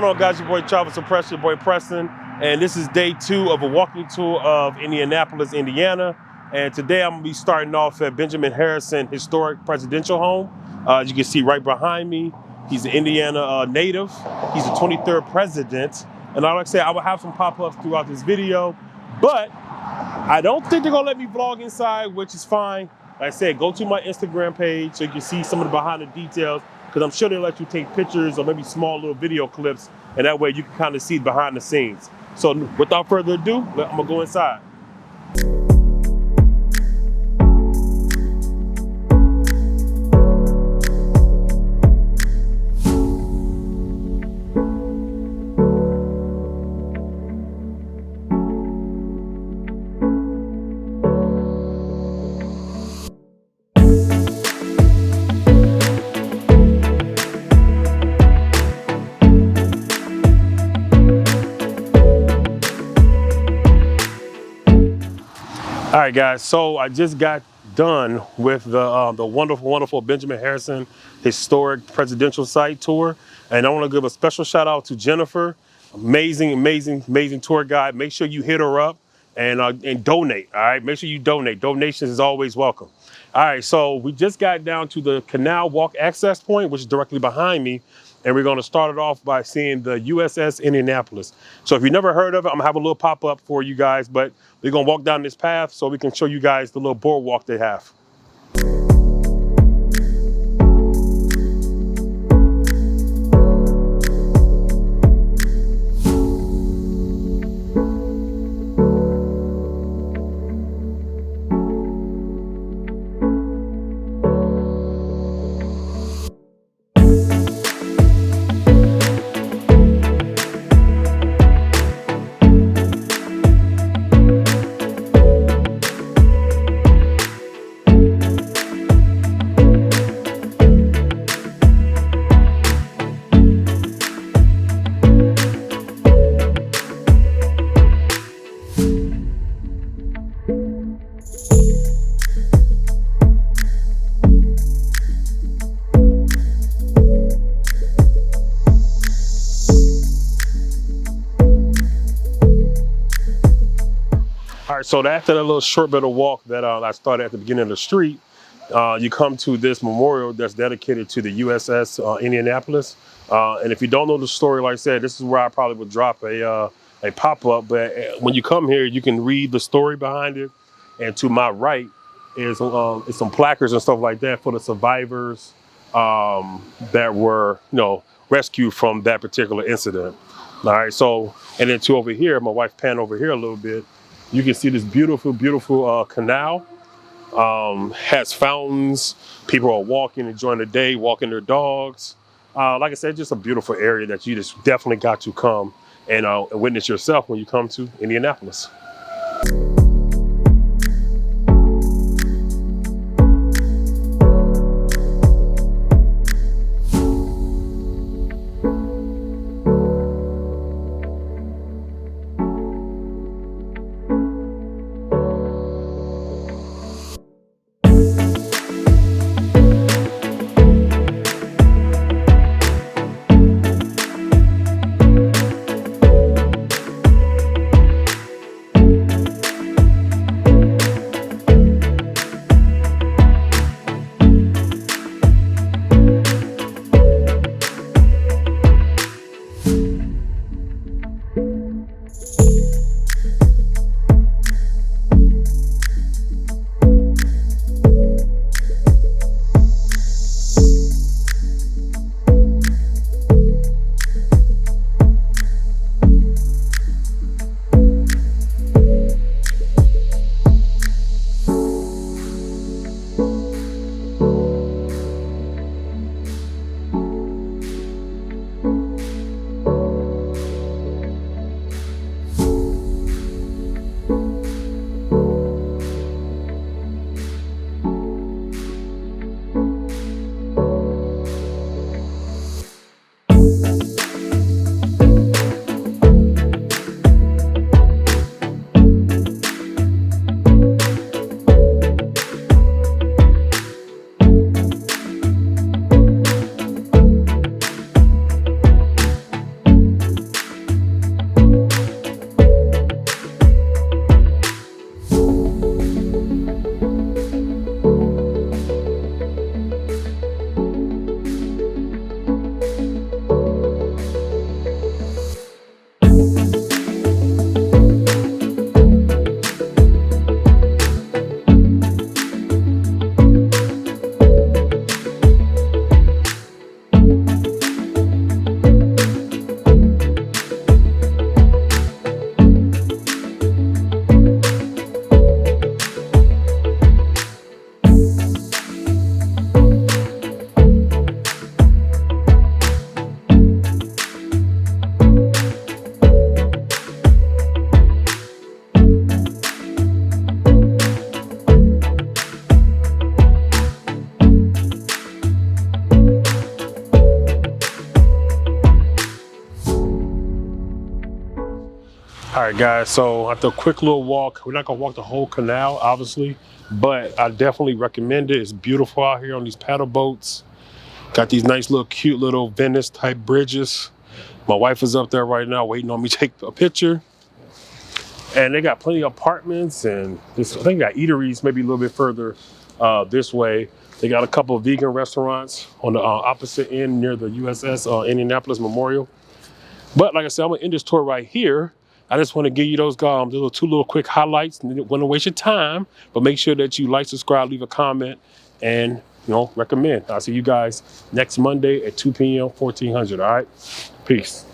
going on, guys? Your boy Travel Suppressor, your boy Preston, and this is day 2 of a walking tour of Indianapolis, Indiana. And today I'm gonna be starting off at Benjamin Harrison Historic Presidential Home. As you can see right behind me, he's an Indiana native. He's the 23rd president. And like I said, I will have some pop-ups throughout this video, but I don't think they're gonna let me vlog inside, which is fine. Like I said, go to my Instagram page so you can see some of the behind the details, because I'm sure they'll let you take pictures or maybe small little video clips, and that way you can kind of see behind the scenes. So without further ado, I'm gonna go inside. All right, guys, so I just got done with the wonderful Benjamin Harrison Historic Presidential Site tour. And I want to give a special shout out to Jennifer. Amazing tour guide. Make sure you hit her up and donate, all right? Make sure you donate. Donations is always welcome. All right, so we just got down to the canal walk access point, which is directly behind me. And we're going to start it off by seeing the USS Indianapolis. So if you've never heard of it, I'm gonna have a little pop-up for you guys, but we're gonna walk down this path so we can show you guys the little boardwalk they have. All right, so after that little short bit of walk that I started at the beginning of the street, you come to this memorial that's dedicated to the USS Indianapolis. And if you don't know the story, like I said, this is where I probably would drop a pop-up. But when you come here, you can read the story behind it. And to my right is some placards and stuff like that for the survivors that were, rescued from that particular incident. All right, so, and then to over here, my wife panned over here a little bit. You can see this beautiful canal. Has fountains. People are walking, enjoying the day, walking their dogs. Like I said, just a beautiful area that you just definitely got to come and witness yourself when you come to Indianapolis. right, guys, so after a quick little walk, we're not gonna walk the whole canal, obviously, but I definitely recommend it. It's beautiful out here on these paddle boats. Got these nice little cute little Venice type bridges. My wife is up there right now waiting on me to take a picture. And they got plenty of apartments, and this, I think they got eateries maybe a little bit further this way. They got a couple of vegan restaurants on the opposite end near the USS Indianapolis Memorial. But like I said, I'm gonna end this tour right here. I just want to give you those two little quick highlights. And didn't want to waste your time, but make sure that you like, subscribe, leave a comment, and recommend. I'll see you guys next Monday at 2 p.m. 1400. All right, peace.